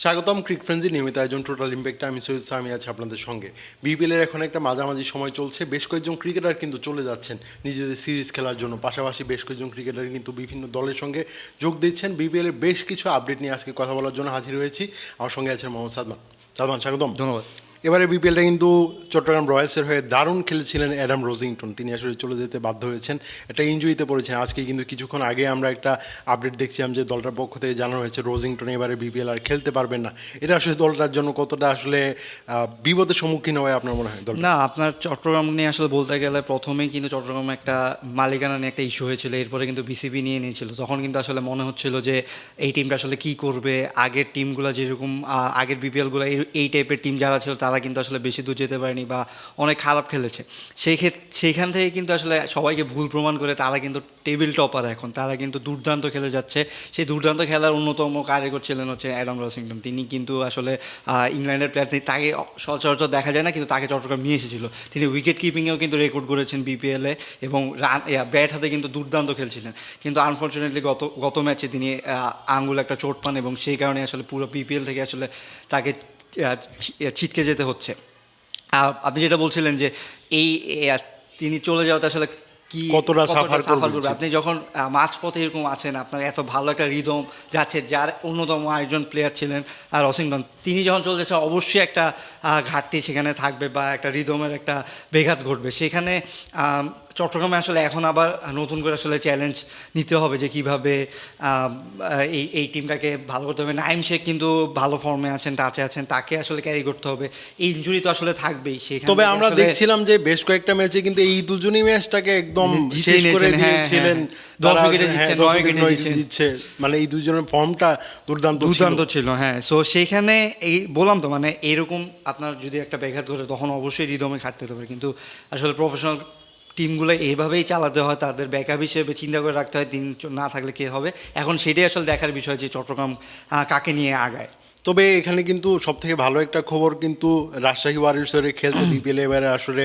স্বাগতম ক্রিক ফ্রেন্ডজি নিয়মিত আয়োজন টোটাল ইম্প্যাক্টে আমি সৈয়দ সামি আছি আপনাদের সঙ্গে। বিপিএলের এখন একটা মাঝামাঝি সময় চলছে, বেশ কয়েকজন ক্রিকেটার কিন্তু চলে যাচ্ছেন নিজেদের সিরিজ খেলার জন্য, পাশাপাশি বেশ কয়েকজন ক্রিকেটার কিন্তু বিভিন্ন দলের সঙ্গে যোগ দিচ্ছেন। বিপিএলের বেশ কিছু আপডেট নিয়ে আজকে কথা বলার জন্য হাজির হয়েছি। আমার সঙ্গে আছেন মোহাম্মদ সাদমান। সাদমান, স্বাগতম। ধন্যবাদ। এবারে বিপিএলটা কিন্তু চট্টগ্রাম রয়্যালসের হয়ে দারুণ খেলেছিলেন অ্যাডাম রোজিংটন, তিনি আসলে চলে যেতে বাধ্য হয়েছেন, একটা ইনজুরিতে পড়েছেন। আজকে কিন্তু কিছুক্ষণ আগে আমরা একটা আপডেট দেখছিলাম যে দলটার পক্ষ থেকে জানানো হয়েছে রোজিংটন এবারে বিপিএল আর খেলতে পারবেন না। এটা আসলে দলটার জন্য কতটা আসলে বিপদের সম্মুখীন হয় আপনার মনে হয়? না, আপনার চট্টগ্রাম নিয়ে আসলে বলতে গেলে প্রথমেই কিন্তু চট্টগ্রামে একটা মালিকানা নিয়ে একটা ইস্যু হয়েছিল, এরপরে কিন্তু বিসিবি নিয়ে নিয়েছিল। তখন কিন্তু আসলে মনে হচ্ছিল যে এই টিমটা আসলে কী করবে। আগের টিমগুলো যেরকম আগের বিপিএলগুলো এই টাইপের টিম যারা ছিল তারা কিন্তু আসলে বেশি দূর যেতে পারেনি বা অনেক খারাপ খেলেছে। সেইখান থেকে কিন্তু আসলে সবাইকে ভুল প্রমাণ করে তারা কিন্তু টেবিল টপার। এখন তারা কিন্তু দুর্দান্ত খেলে যাচ্ছে। সেই দুর্দান্ত খেলার অন্যতম কারিগর ছিলেন হচ্ছে অ্যাডাম রসিংটন। তিনি কিন্তু আসলে ইংল্যান্ডের প্লেয়ার, তাকে সচরাচর দেখা যায় না, কিন্তু তাকে চট্টগ্রাম নিয়ে এসেছিল। তিনি উইকেট কিপিংয়েও কিন্তু রেকর্ড করেছেন বিপিএলে এবং ব্যাট হাতে কিন্তু দুর্দান্ত খেলছিলেন। কিন্তু আনফর্চুনেটলি গত ম্যাচে তিনি আঙ্গুল একটা চোট পান এবং সেই কারণে আসলে পুরো বিপিএল থেকে আসলে তাকে ছিটকে যেতে হচ্ছে। আপনি যেটা বলছিলেন যে এই তিনি চলে যাওয়াতে আসলে কি কতটা সাফার করবে। আপনি যখন মাঝপথে এরকম আছেন, আপনার এত ভালো একটা রিদম যাচ্ছে, যার অন্যতম আরেকজন প্লেয়ার ছিলেন রসিংটন, তিনি যখন চলে যাচ্ছেন অবশ্যই একটা ঘাটতি সেখানে থাকবে বা একটা রিদমের একটা ব্যাঘাত ঘটবে। সেখানে চট্টগ্রামে আসলে এখন আবার নতুন করে আসলে চ্যালেঞ্জ নিতে হবে যে কীভাবে এই টিমটাকে ভালো করতে হবে। নাইম শেখ কিন্তু ভালো ফর্মে আছেন, টাচে আছেন, তাকে আসলে ক্যারি করতে হবে। এই ইনজুরি তো আসলে থাকবেই সেখানে। তবে আমরা দেখছিলাম যে বেশ কয়েকটা ম্যাচে কিন্তু এই দুজনই ম্যাচটাকে একদম শেষ করে দিয়েছিলেন। 10 উইকেটে জিতছেন, 9 উইকেটে জিতছে, মানে এই দুজনের ফর্মটা দুর্দান্ত ছিল। হ্যাঁ, সো সেইখানে এই বললাম তো, মানে এরকম আপনার যদি একটা ব্যাঘাত ঘটে তখন অবশ্যই রিদমে খাটতে হবে। কিন্তু আসলে প্রফেশনাল টিমগুলো এইভাবেই চালাতে হয়, তাদের ব্যাকআপ হিসেবে চিন্তা করে রাখতে হয় তিন না থাকলে কে হবে। এখন সেটাই আসলে দেখার বিষয় যে চট্টগ্রাম কাকে নিয়ে আগায়। তবে এখানে কিন্তু সব থেকে ভালো একটা খবর, কিন্তু রাজশাহী ওয়ারিয়র্সের খেলতে বিপিএল এবারে আসলে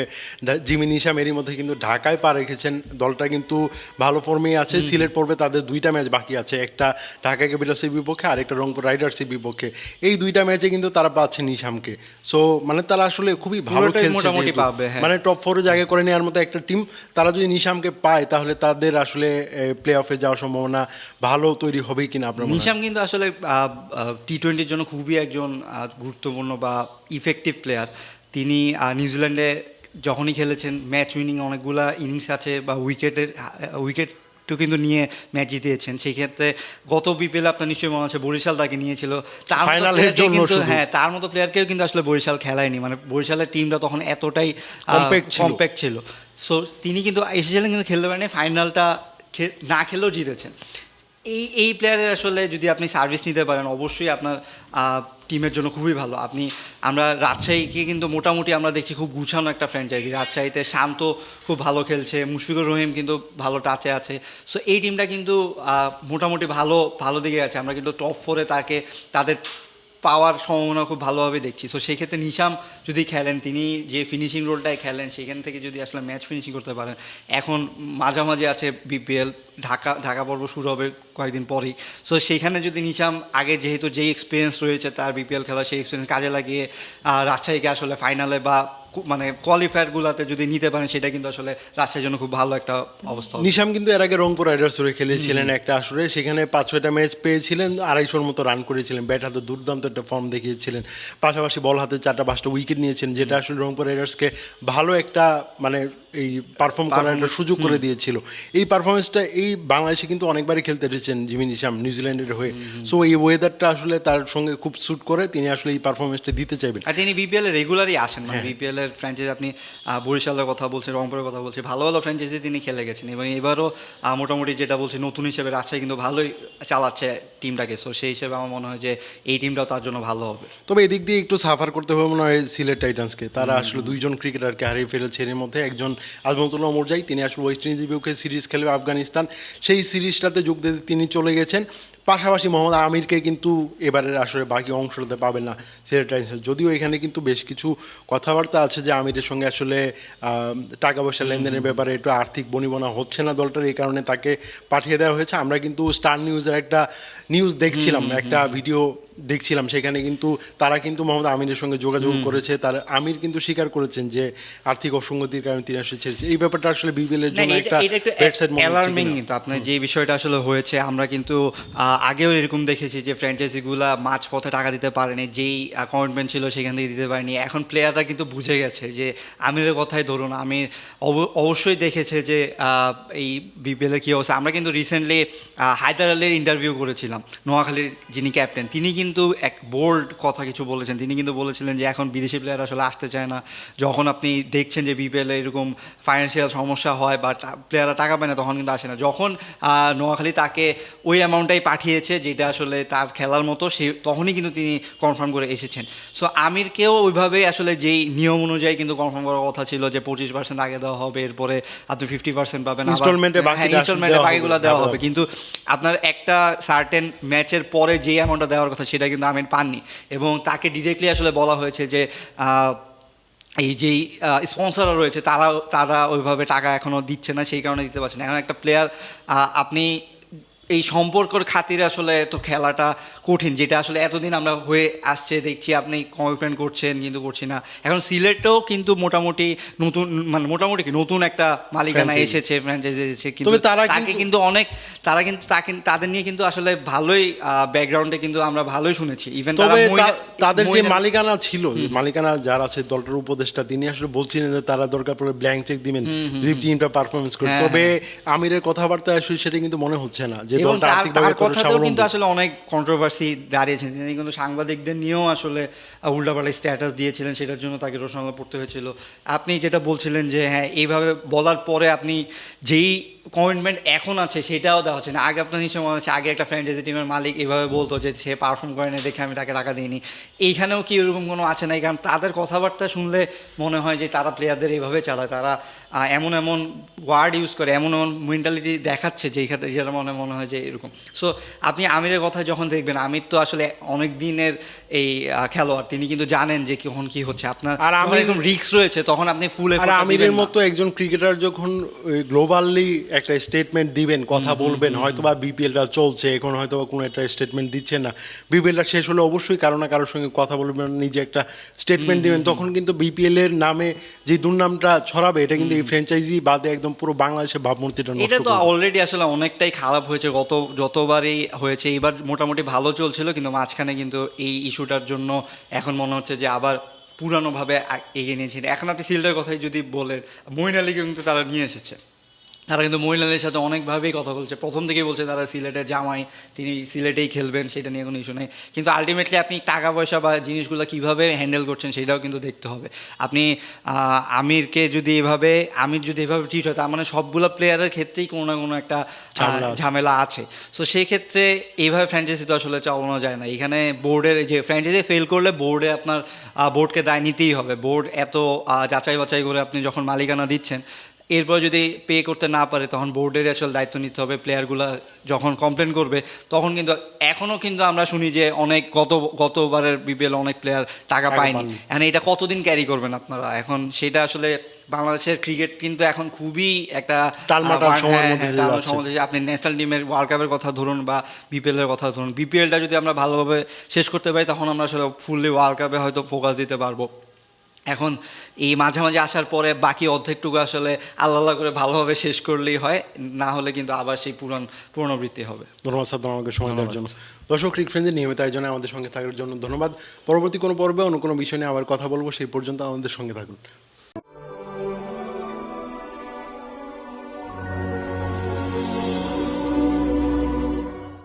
জিমি নিশাম এরই মধ্যে কিন্তু ঢাকায় পা রেখেছেন। দলটা কিন্তু ভালো ফর্মেই আছে। সিলেট পর্বে তাদের দুইটা ম্যাচ বাকি আছে, একটা ঢাকা ক্যাপিটালসের বিপক্ষে আর একটা রংপুর রাইডার্সের বিপক্ষে। এই দুইটা ম্যাচে কিন্তু তারা পাচ্ছে নিশামকে। সো মানে তারা আসলে খুবই ভালো খেলছে, মোটামুটি পাবে। মানে টপ 4-এ জায়গা করে নেওয়ার মতো একটা টিম। তারা যদি নিশামকে পায় তাহলে তাদের আসলে প্লে অফে যাওয়ার সম্ভাবনা ভালো তৈরি হবে কিনা আপনার? নিশাম কিন্তু আসলে টি-20-র জন্য খুবই একজন গুরুত্বপূর্ণ বা ইফেক্টিভ প্লেয়ার। তিনি নিউজিল্যান্ডে যখনই খেলেছেন ম্যাচ উইনিং অনেকগুলা ইনিংস আছে বা উইকেটও কিন্তু নিয়ে ম্যাচ জিতিয়েছেন। সেই ক্ষেত্রে গত বিপিএল আপনার নিশ্চয়ই মনে আছে বরিশাল তাকে নিয়েছিল, তার মতো প্লেয়ারকেও কিন্তু আসলে বরিশাল খেলায়নি। মানে বরিশালের টিমটা তখন এতটাই কম্প্যাক্ট ছিল। সো তিনি কিন্তু এসেছিলেন কিন্তু খেলতে পারেনি, ফাইনালটা না খেলেও জিতেছেন। এই প্লেয়ারের আসলে যদি আপনি সার্ভিস নিতে পারেন অবশ্যই আপনার টিমের জন্য খুবই ভালো। আমরা রাজশাহীকে কিন্তু মোটামুটি আমরা দেখছি খুব গুছানো একটা ফ্র্যাঞ্চাইজি। রাজশাহীতে শান্ত খুব ভালো খেলছে, মুশফিকুর রহিম কিন্তু ভালো টাচে আছে। সো এই টিমটা কিন্তু মোটামুটি ভালো দিকে আছে। আমরা কিন্তু টপ 4-এ তাদের পাওয়ার সম্ভাবনা খুব ভালোভাবে দেখছি। সো সেই ক্ষেত্রে নিশাম যদি খেলেন, তিনি যে ফিনিশিং রোলটাই খেলেন সেখান থেকে যদি আসলে ম্যাচ ফিনিশিং করতে পারেন। এখন মাঝামাঝি আছে বিপিএল, ঢাকা পর্ব শুরু হবে কয়েকদিন পরেই। সো সেইখানে যদি নিশাম আগে যেহেতু যেই এক্সপিরিয়েন্স রয়েছে তার বিপিএল খেলা, সেই এক্সপিরিয়েন্স কাজে লাগিয়ে রাজশাহীকে আসলে ফাইনালে বা মানে কোয়ালিফায়ারগুলোতে যদি নিতে পারেন সেটা কিন্তু আসলে রাজশাহীর জন্য খুব ভালো একটা অবস্থা। নিশাম কিন্তু এর আগে রংপুর রাইডার্স হয়ে খেলেছিলেন একটা আসরে, সেখানে 5-6টা ম্যাচ পেয়েছিলেন, 250-র মতো রান করেছিলেন, ব্যাট হাতে দুর্দান্ত একটা ফর্ম দেখিয়েছিলেন, পাশাপাশি বল হাতে 4-5টা উইকেট নিয়েছেন, যেটা আসলে রংপুর রাইডার্সকে ভালো একটা মানে এই পারফর্ম করার একটা সুযোগ করে দিয়েছিল। এই পারফরমেন্সটা এই বাংলাদেশে কিন্তু অনেকবারই খেলতে এসেছেন জিমি নিশাম নিউজিল্যান্ডের হয়ে। সো এই ওয়েদারটা আসলে তার সঙ্গে খুব স্যুট করে, তিনি আসলে এই পারফরমেন্সটা দিতে চাইবেন। আর তিনি বিপিএলে রেগুলারই আসেন, মানে বিপিএলের ফ্র্যাঞ্চাইজি আপনি বরিশালের কথা বলছেন, রংপুরের কথা বলছেন, ভালো ভালো ফ্র্যাঞ্চাইজি তিনি খেলে গেছেন এবং এবারও মোটামুটি যেটা বলছি নতুন হিসেবে রাজশাহী কিন্তু ভালোই চালাচ্ছে টিমটাকে। সো সেই হিসেবে আমার মনে হয় যে এই টিমটাও তার জন্য ভালো হবে। তবে এদিক দিয়ে একটু সাফার করতে হবে মনে হয় সিলেট টাইটান্সকে। তারা আসলে দুইজন ক্রিকেটারকে হারিয়ে ফেলেছে। এর মধ্যে একজন আজমতুল্লাহ মোরজাই, তিনি আসলে ওয়েস্ট ইন্ডিজের বিপক্ষে সিরিজ খেলবে আফগানিস্তান, সেই সিরিজটাতে যোগ দিতে তিনি চলে গেছেন। পাশাপাশি মোহাম্মদ আমিরকে কিন্তু এবারের আসলে বাকি অংশটাতে পাবেন না সিলেট টাইটান্স। যদিও এখানে কিন্তু বেশ কিছু কথাবার্তা আছে যে আমিরের সঙ্গে আসলে টাকা পয়সা লেনদেনের ব্যাপারে একটু আর্থিক বনিবনা হচ্ছে না দলটার, এই কারণে তাকে পাঠিয়ে দেওয়া হয়েছে। আমরা কিন্তু স্টার নিউজের একটা নিউজ দেখছিলাম, একটা ভিডিও দেখছিলাম সেখানে কিন্তু তারা কিন্তু মোহাম্মদ আমিরের সঙ্গে যোগাযোগ করেছে, তার আমির কিন্তু স্বীকার করেছেন যে আর্থিক অসঙ্গতির কারণে তিনি আসলে ছেড়েছে। এই ব্যাপারটা আসলে বিপিএল এর জন্য একটা রেড সাইড মোমেন্ট অ্যালার্মিং। কিন্তু আপনার যে বিষয়টা আসলে হয়েছে, আমরা কিন্তু আগেও এরকম দেখেছি যে ফ্র্যাঞ্চাইজিগুলা মাঝপথে টাকা দিতে পারেনি, যেই কমিটমেন্ট ছিল সেখান থেকে দিতে পারেনি। এখন প্লেয়াররা কিন্তু বুঝে গেছে যে আমিরের কথাই ধরুন, আমির অবশ্যই দেখেছে যে এই বিপিএল এর কী অবস্থা। আমরা কিন্তু রিসেন্টলি হায়দার আলীর ইন্টারভিউ করেছিলাম, নোয়াখালীর যিনি ক্যাপ্টেন, তিনি কিন্তু এক বোল্ড কথা কিছু বলেছেন। তিনি কিন্তু বলেছিলেন যে এখন বিদেশি প্লেয়ার আসলে আসতে চায় না, যখন আপনি দেখছেন যে বিপিএল এরকম ফাইন্যান্সিয়াল সমস্যা হয় বা প্লেয়াররা টাকা পায় না তখন কিন্তু আসে না। যখন নোয়াখালী তাকে ওই অ্যামাউন্টটাই পাঠিয়েছে যেটা আসলে তার খেলার মতো, সে তখনই কিন্তু তিনি কনফার্ম করে এসেছেন। সো আমিরকেও ওইভাবেই আসলে যেই নিয়ম অনুযায়ী কিন্তু কনফার্ম করার কথা ছিল যে 25% আগে দেওয়া হবে, এরপরে আপনি 50% পাবেন, ইনস্টলমেন্টে বাকিগুলো দেওয়া হবে। কিন্তু আপনার একটা সার্টেন ম্যাচের পরে যেই অ্যামাউন্টটা দেওয়ার কথা সেটা কিন্তু আমির পাননি, এবং তাকে ডিরেক্টলি আসলে বলা হয়েছে যে এই যেই স্পন্সররা রয়েছে তারা ওইভাবে টাকা এখনও দিচ্ছে না, সেই কারণে দিতে পারছে না। এখন একটা প্লেয়ার আপনি এই সম্পর্কর খাতিরে আসলে তো খেলাটা কঠিন, যেটা আসলে এতদিন আমরা হয়ে আসছে দেখছি, আপনি কমিটমেন্ট করছেন কিন্তু করছি না। এখন সিলেটেও কিন্তু মোটামুটি নতুন, মানে মোটামুটি কি নতুন একটা মালিকানা এসেছে, ফ্র্যাঞ্চাইজি এসেছে, কিন্তু তাকে কিন্তু অনেক তাদের নিয়ে কিন্তু আসলে ভালোই ব্যাকগ্রাউন্ডে কিন্তু আমরা ভালোই শুনেছি। ইভেন তাদের যে মালিকানা ছিল, মালিকানা যারা আছে দলটার উপদেষ্টা, তিনি আসলে বলছিলেন যে তারা দরকার পড়লে ব্ল্যাঙ্ক চেক দিবেন যদি টিমটা পারফরমেন্স করে। তবে আমিরের কথাবার্তা আসলে সেটা কিন্তু মনে হচ্ছে না যে এবং তার কথাতেও কিন্তু আসলে অনেক কন্ট্রোভার্সি দাঁড়িয়েছেন। তিনি কিন্তু সাংবাদিকদের নিয়েও আসলে উল্টাপাল্টা স্ট্যাটাস দিয়েছিলেন, সেটার জন্য তাকে রোশনালা পড়তে হয়েছিল। আপনি যেটা বলছিলেন যে হ্যাঁ, এইভাবে বলার পরে আপনি যেই কমিটমেন্ট এখন আছে সেটাও দেওয়া হচ্ছে না। আগে আপনার নিশ্চয় মনে হচ্ছে, আগে একটা ফ্র্যাঞ্চাইজি টিমের মালিক এভাবে বলতো যে সে পারফর্ম করে না দেখে আমি তাকে টাকা দিইনি। এইখানেও কি এরকম কোনো আছে না? কারণ তাদের কথাবার্তা শুনলে মনে হয় যে তারা প্লেয়ারদের এইভাবে চালায়, তারা এমন এমন ওয়ার্ড ইউজ করে, এমন এমন মেন্টালিটি দেখাচ্ছে যেটা মনে হয় যে এরকম। সো আপনি আমিরের কথা যখন দেখবেন, আমির তো আসলে অনেক দিনের এই খেলোয়াড়, তিনি কিন্তু জানেন যে কখন কি হচ্ছে। আপনার আর আমার এরকম রিস্ক রয়েছে, তখন আপনি ফুল এফোর্ট দিবেন। আমিরের মতো একজন ক্রিকেটার যখন গ্লোবালি একটা স্টেটমেন্ট দিবেন, কথা বলবেন, হয়তোবা বিপিএলটা চলছে এখন, হয়তোবা কোনো একটা স্টেটমেন্ট দিচ্ছেন না, বিপিএলটা শেষ হলে অবশ্যই কারো না কারোর সঙ্গে কথা বলবেন, নিজে একটা স্টেটমেন্ট দিবেন, তখন কিন্তু বিপিএল এর নামে যে দুর্নামটা ছড়াবে, এটা কিন্তু এই ফ্র্যাঞ্চাইজি বাদে একদম পুরো বাংলাদেশের ভাবমূর্তিটা নষ্ট করবে। এটা তো অলরেডি আসলে অনেকটাই খারাপ হয়েছে, যতবারই হয়েছে। এবার মোটামুটি ভালো চলছিল, কিন্তু মাঝখানে কিন্তু এই ইস্যুটার জন্য এখন মনে হচ্ছে যে আবার পুরানোভাবে এগিয়ে নিয়েছেন। এখন আপনি সিলেটের কথাই যদি বলেন, মঈন আলীকে কিন্তু তারা নিয়ে এসেছে। তারা কিন্তু মঈন আলীর সাথে অনেকভাবেই কথা বলছে, প্রথম থেকেই বলছে তারা সিলেটের জামাই, তিনি সিলেটেই খেলবেন, সেটা নিয়ে কোনো ইস্যু নেই। কিন্তু আলটিমেটলি আপনি টাকা পয়সা বা জিনিসগুলো কীভাবে হ্যান্ডেল করছেন সেটাও কিন্তু দেখতে হবে। আপনি আমির যদি এভাবে ট্রিট হয়, তার মানে সবগুলো প্লেয়ারের ক্ষেত্রেই কোনো না কোনো একটা ঝামেলা আছে। সো সেই ক্ষেত্রে এইভাবে ফ্র্যাঞ্চাইজি তো আসলে চালানো যায় না। এখানে বোর্ডের যে ফ্র্যাঞ্চাইজি ফেল করলে বোর্ডকে দায় নিতেই হবে। বোর্ড এত যাচাই বাছাই করে আপনি যখন মালিকানা দিচ্ছেন, এরপর যদি পে করতে না পারে তখন বোর্ডের আসলে দায়িত্ব নিতে হবে। প্লেয়ারগুলো যখন কমপ্লেন করবে তখন কিন্তু এখনও কিন্তু আমরা শুনি যে অনেক গতবারের বিপিএল অনেক প্লেয়ার টাকা পায়নি। এখন এটা কতদিন ক্যারি করবেন আপনারা? এখন সেটা আসলে বাংলাদেশের ক্রিকেট কিন্তু এখন খুবই একটা টালমাটাল সময়ের মধ্যে। আপনি ন্যাশনাল টিমের ওয়ার্ল্ড কাপের কথা ধরুন বা বিপিএলের কথা ধরুন, বিপিএলটা যদি আমরা ভালোভাবে শেষ করতে পারি তখন আমরা আসলে ফুললি ওয়ার্ল্ড কাপে হয়তো ফোকাস দিতে পারবো। এখন এই মাঝামাঝি আসার পরে বাকি অর্ধেকটুকু আসলে আল্লাহ করে ভালোভাবে শেষ করলেই হয়, না হলে কিন্তু আবার সেই পুনরাবৃত্তি হবে। ধন্যবাদ স্যার আমাকে সময় দেওয়ার জন্য। দর্শক, ক্রিকেট ফ্রেন্ডের নিয়মিত আয়োজনে আমাদের সঙ্গে থাকার জন্য ধন্যবাদ। পরবর্তী কোনো পর্বে অন্য কোনো বিষয় নিয়ে আবার কথা বলবো, সেই পর্যন্ত আমাদের সঙ্গে থাকুন।